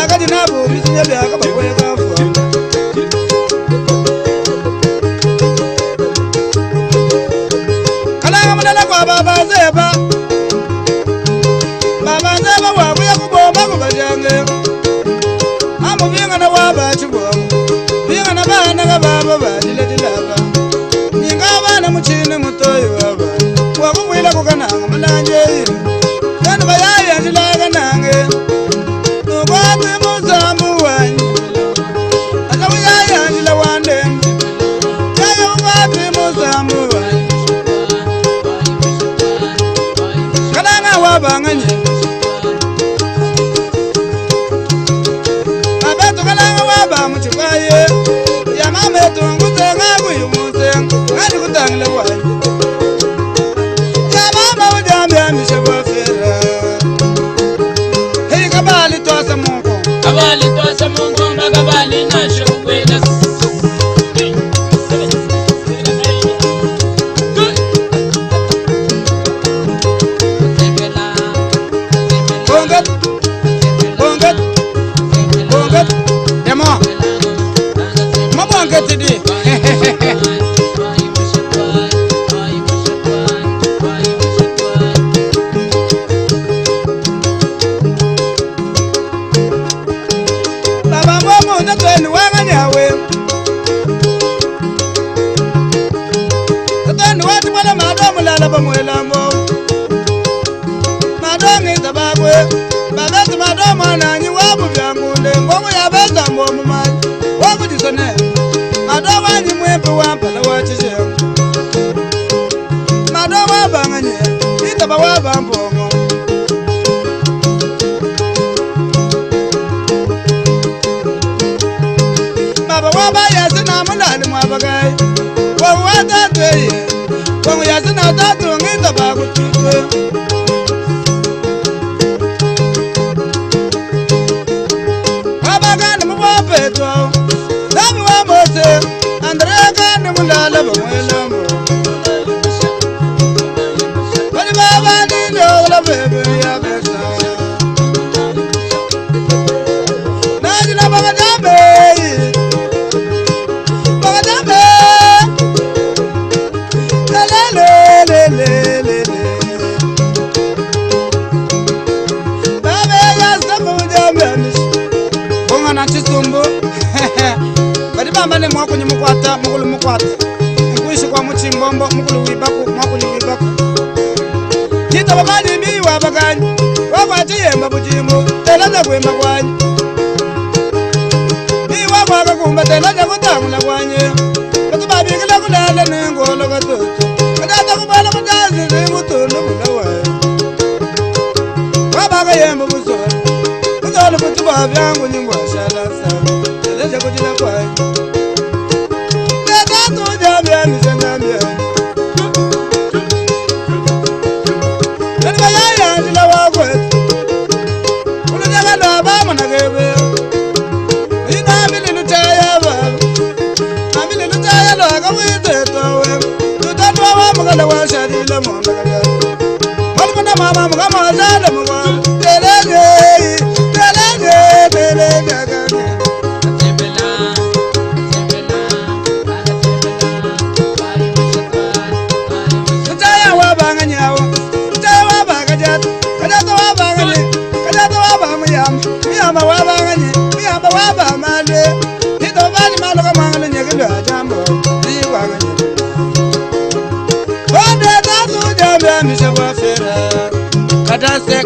baga dinabu bisinya byaka bakoye kafu kalanga mulala kwa baba zeba wabuya kubomba kubajange amu bingana waba chibongo bingana bana ga baba badile dilaba ninga bana muchine mutoyi waba wakubwila kukananga malanje kana bayaya ndilaga nange nokwapi muzamu wanyi ata bayaya ndila wande yayo ukwapi muzamu wanyi kalanga waba nganye abetu kalanga waba muchibaye ya mame tunguze ngakuyu muze ngadi kutangile wanyi Kabali tosa mungu magabali na shubwela bonget demo mabonget di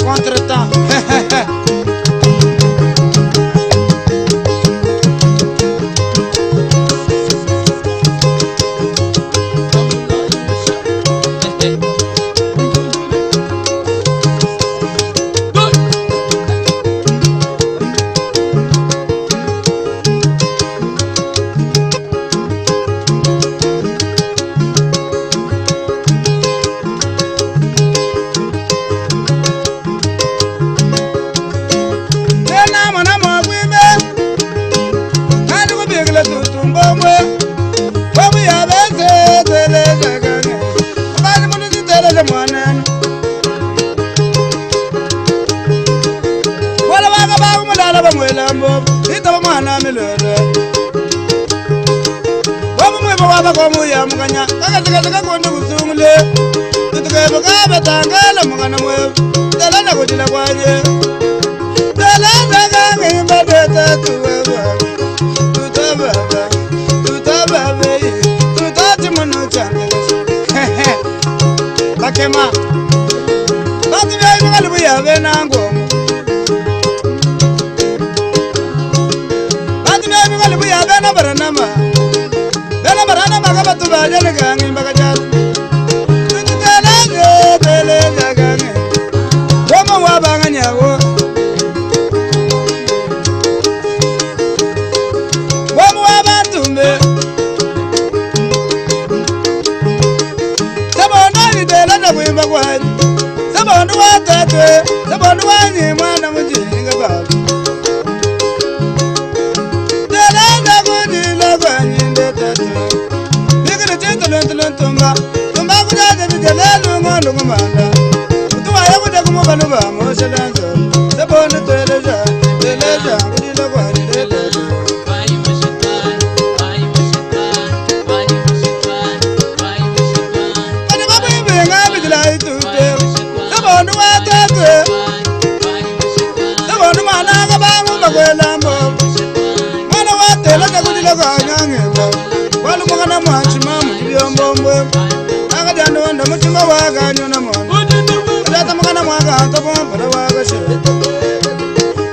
contre-temps. mundala bamwelambo itaba mwana milele wamumweba wabakomuya mukanya kakatikataka kondi kusungule tutukebo kabetangala mukana mwebu talana kutila kwanye talana kangimba teta tuweba tutababa tutababe tutati munu changelesa bakema bati bya ngalibu yabe nangomo bati bya ngalibu yabe na baranama kaba tubaje legangi mbakaja tututelaje teleje gangi wama wabanganyawo wama wabantumbe sabono idela kwimba kwaji sabono watatwe sabono wanyi mwana mujinga baba teleje kudila kwanyi ndetatwe tumba kujaje bijelelu ngondo kumanda utuwaye kuja kumubanu ba moshelanzo sebonu teleja kudila kwa nidete Vai mashitan kani babu ibenga bijila itute sebonu watatwe sebonu malanga bangu bakwelambo mwana wateleja kudila kwa nyangeba walu mwana mwanchi mamu jibiyombombwe akajando wanda mutima waga nyona mwana ajata mwana mwaga antobombola waga she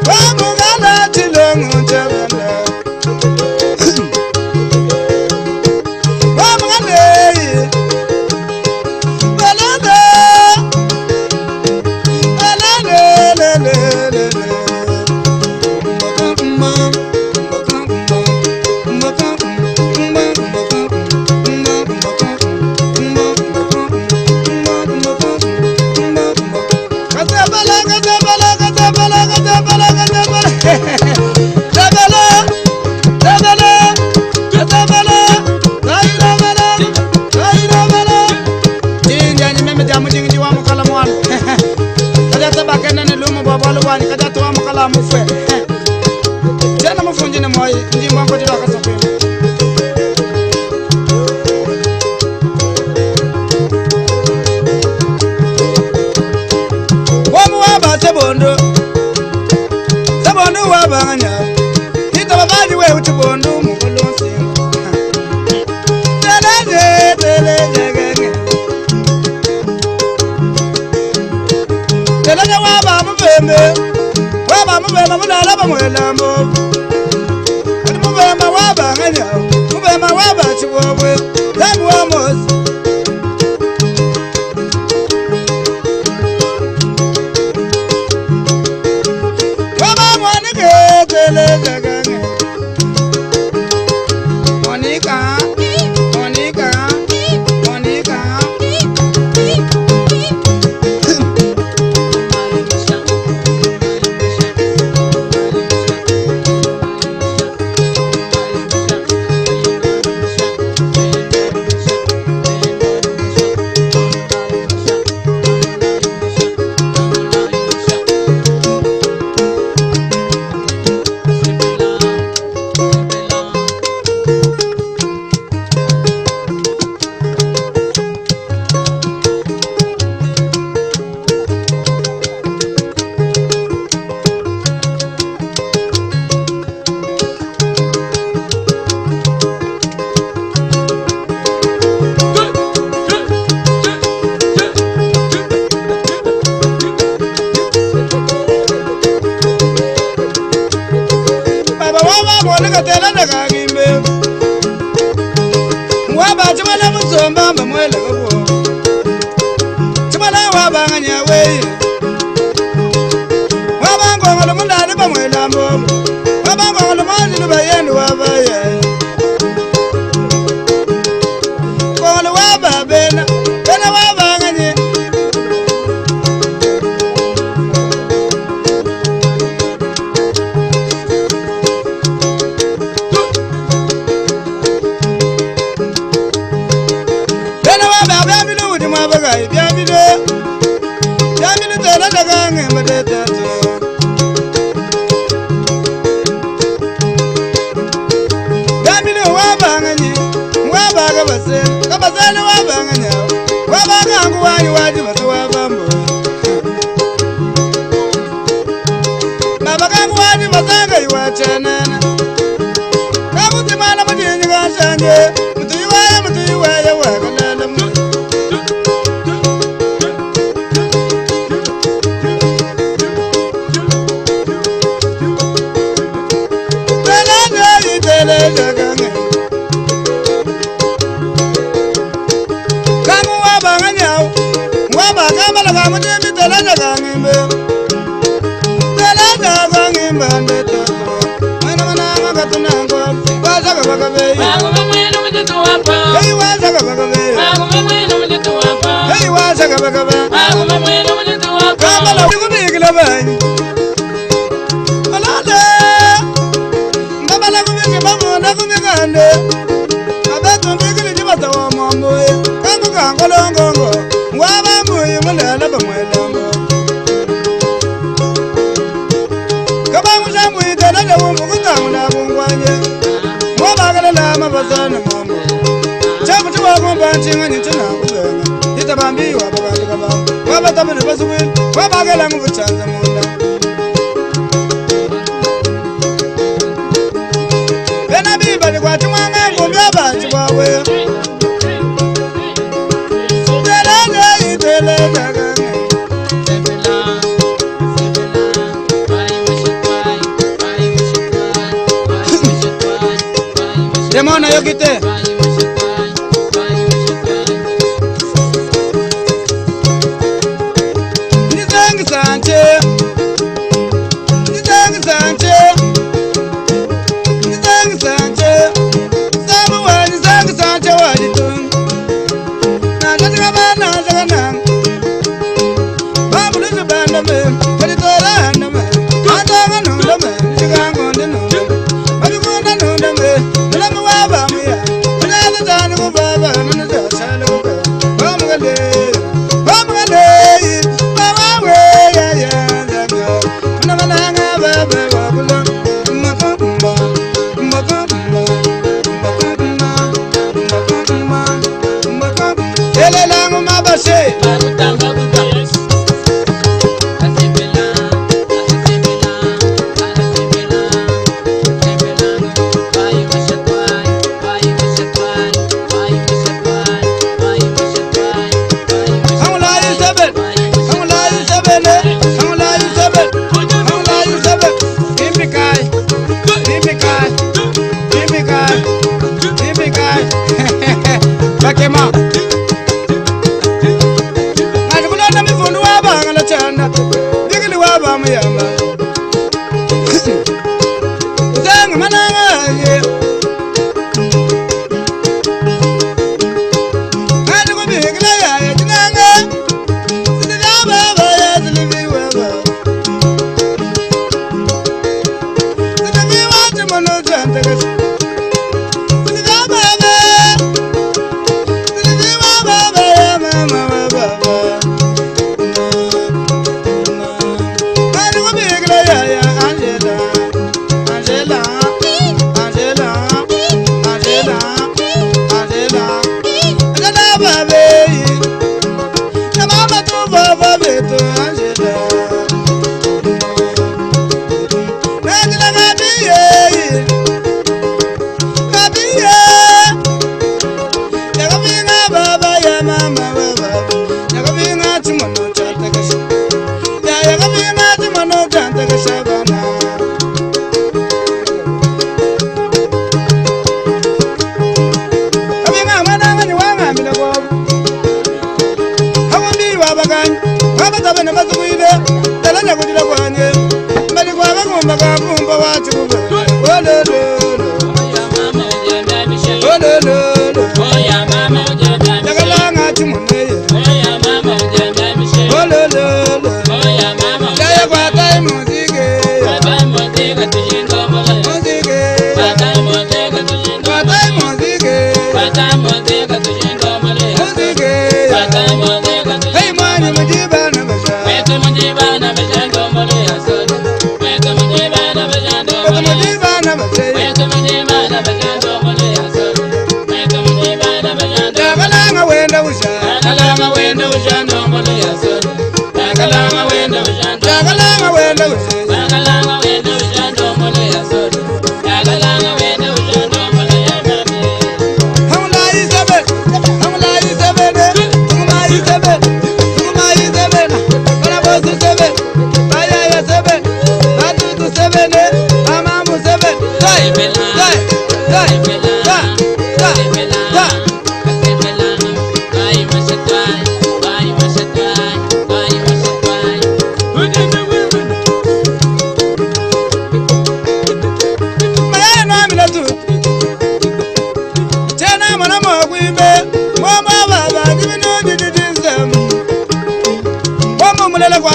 wamugala chilongu chebenda wamugaleyi balade alelelelelele mufwe tena mufunjine moyi ndimba ngotira kasopema wamu waba sebondo wabanganya itaba bali we utibondo mugolonsinga teleje waba mubema munala bamwelambo ali mubema wabanganya mubema waba chibobwe tamu wamosi waba mwanike teleje gange monika waba chimala muzomba mbamwele kabo chimala wabanganya weye wabangongolo mundali bamwelambo wabangongolo manzilu bayendu wabaye ngongolo waba bena wabanganye Bienvenue kabasele wabanganya wabagangu wanyu waji basa wabambo babagangu waji basanga iwachanana kabuti mwana mujinyi gashanje mutuyiwaye wakalala mu Demona yogite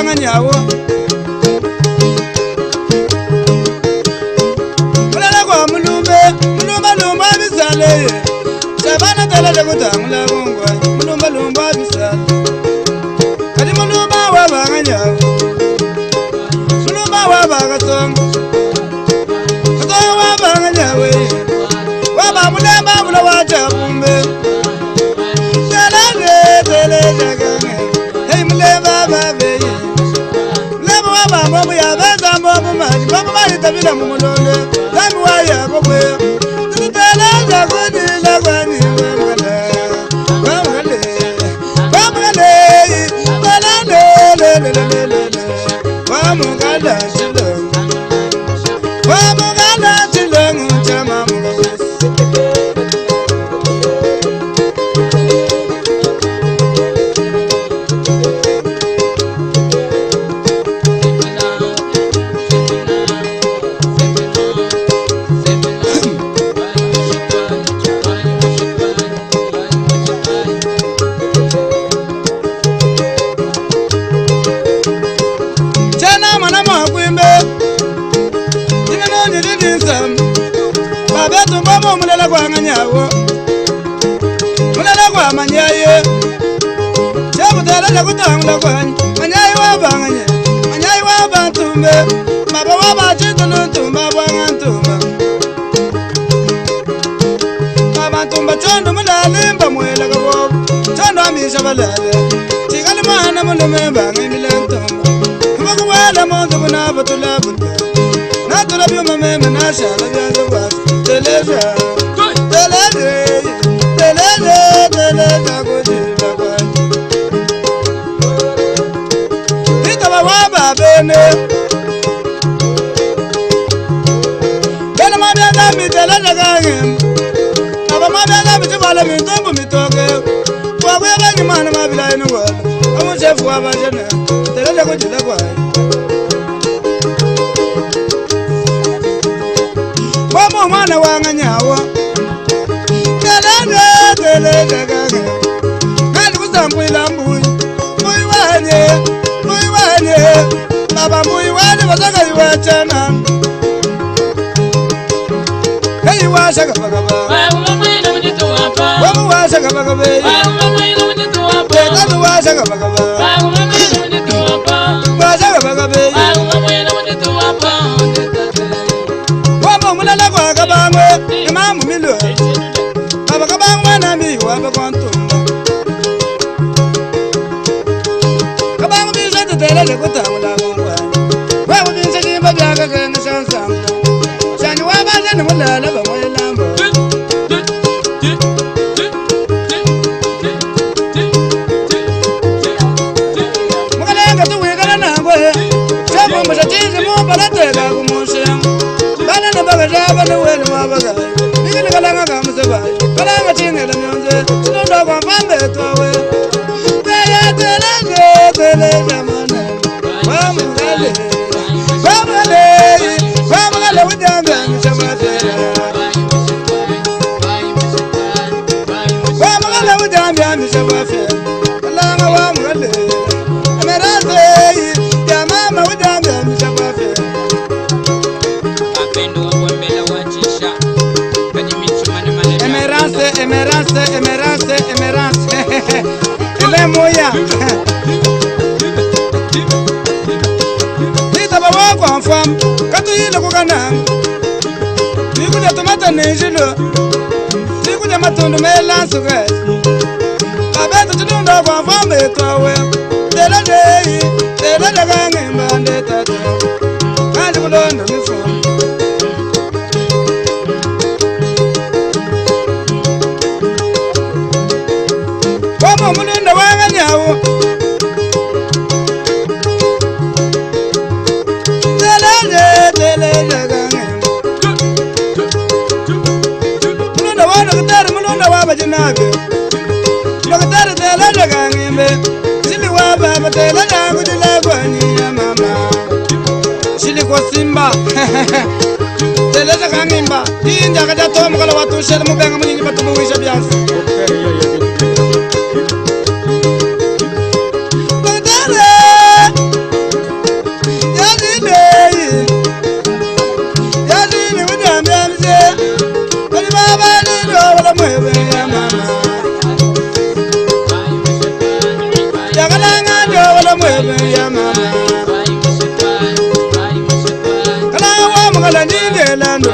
wanga nyawo mulala kwa mulumbe mulumba lumba bisale sabana tala de kutangula bongwa mulumba lumba bisale kadi mulumba wa wanga nyawo mulumba wa baga song wa wanga nyawe wa ba mulamba mula wa jabumbe tala de jagane hey mulamba babe lebo wa ba mo ya beza mo ma tabila mu mulonde lami wa ya bokwe tala jagani lagani wa mala tala le wa mugala shilong wa mugala shilong chama mugala mulala kwa nganyawo mulala kwa manyaye chabutala la kutangula kwa manyaye wa banganye manyaye wa bantumbe maba wa bachitunu tumba bwa ngantumba abantumba chondo mulalimba mwela kabo chondo amisha balale tikali mana mulume bange milentumba kubakwala mondo kuna batula bunta natula byuma meme nashala byazo bwa Teleja, kujila kwa Ita waba bene Bene mabia mi teleja kagem Aba mabia mi chibala mi tumbu mi toke Kwa kuya banyi mana mabila inu wala Amu chefu waba jene Teleja kujila kwa Wamo mwana wanga nyawa Telele gaga Nani kusambuila mbui Mbui wanye Baba mbui wanye wasaka iwachana Hei washa kabagaba Wamu washa kabagaba Tekazu washa kabagaba Washa kabagaba mulala kwa kabangwe imamu milo baba kabangwe na mi wa ba kwantumba kabangwe bi zata telele kutangula bongwa wa udinse dimba byaga kenga sansam shani wa ba zene mulala ba mwelambo mukalenga tuwikana nangwe chapo mshatizi mu balatega kumushem Baba no well mabaga Nikala kalanga kamseba kalanga chingela nyonze Sinondo kwa pambe towe Teya tele jamana Wamugale Wujambe amishabafera Wamugale wujambe amishabafera Kalanga wamugale Amerase Jamama wujambe amishabafera Emerance Ele moya Nita bawa kwa mfam Katu hile kukana Nikuja tomata nejilo Nikuja matundu mela suge Kabetu chidundo kwa mfam betowe Tele gange mbande tatu Kandi kulondo mifam Mulunda wanga nyawo Telele gange Mulunda wana kitari mulunda waba jinabe Lokitari telele gange mbe Sili waba telele gangu jilagwani ya mama Sili kwa simba Telele gange mba Inja kaja toa mkala watu shele mubenga mnyinyi batubu wisha biasi telele kali baba ni wala mwebe ya mama yakalanga wala mwebe ya mama kala wa mugala ni delando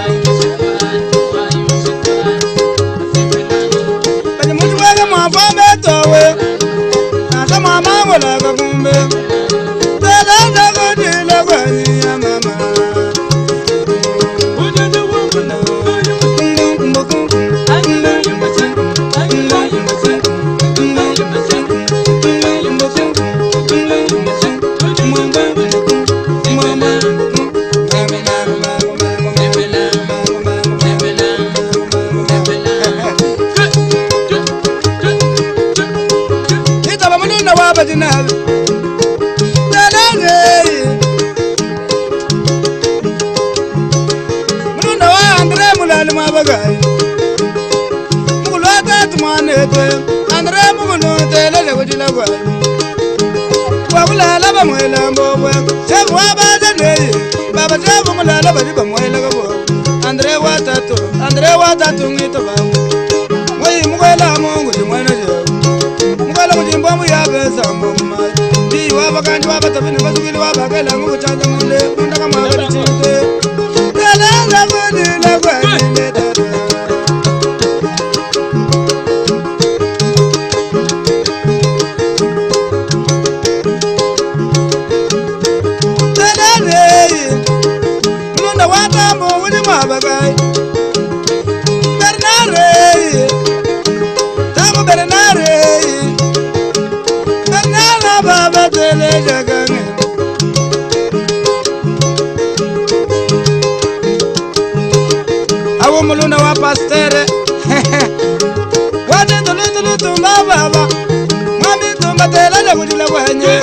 kali mutu wega mwa betowe ata mama wala kakumbe telele kodile kwani ya mama Andre watatu ngito ba moyi mukwela mungu jimwena je mukwela mujimbo mu yabeza mumma di wabakanji wabatabini basukili wabakela mungu chanja munde undaka mwakati chinte telele kudile kwenile dada telele munda watambo wuni mwabakai muluna wa pastere wate tulu tumba baba mami tumba tela de kujila wanye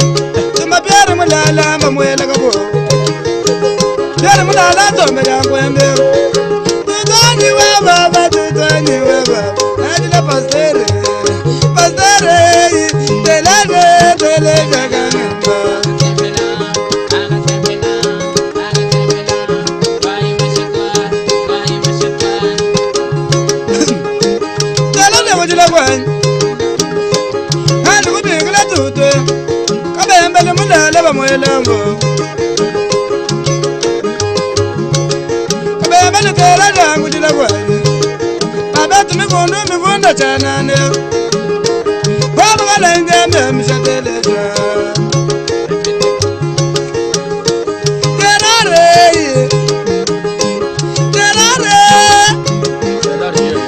tumba biare mulala mamwela kabo biare mulala tombe yangu embe tutani wa baba tutani wa baba najila pastere tele jaganga Handi kubingila tutwe kabembele mulala bamwelambo kabembele tela jangu jilabwani abatu mivunda chanane wabagala njembe mishateleja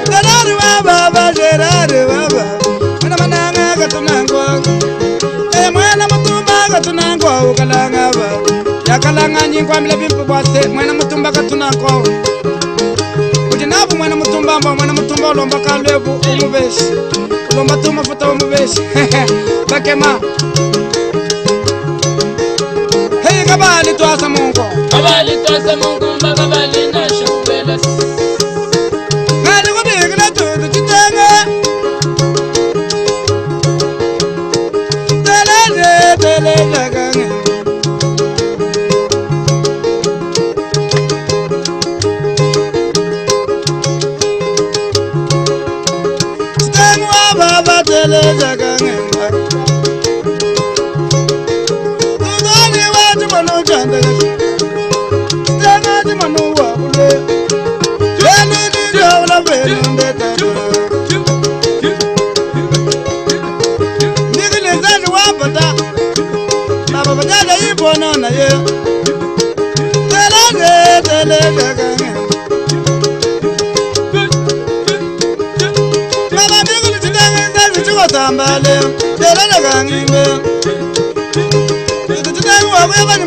terare wa baba terare baba mananga katunangwa mwana mutumba katunangwa ukalanga ba yakalanga nyingwa mile bimpu bwase mwana mutumba katunangwa ujinabu mwana mutumba mba mwana mutumba ulomba kalwebu umubeshi ulomba tuma futa umubeshi bakema hey kabali twasa mungu mba kabali na shubela ngani kubigila tutu chitenge tele jaganga stengwa baba tele jaganga tudani watu mano chanda stengwa mano wa bule tele ni jawla belunde tatu nigile zani wapata baba bajaja ibona na ye tele jaganga baba nigile chidanga zazi chikotambale tele jaganga imbe chidanga wakuya bani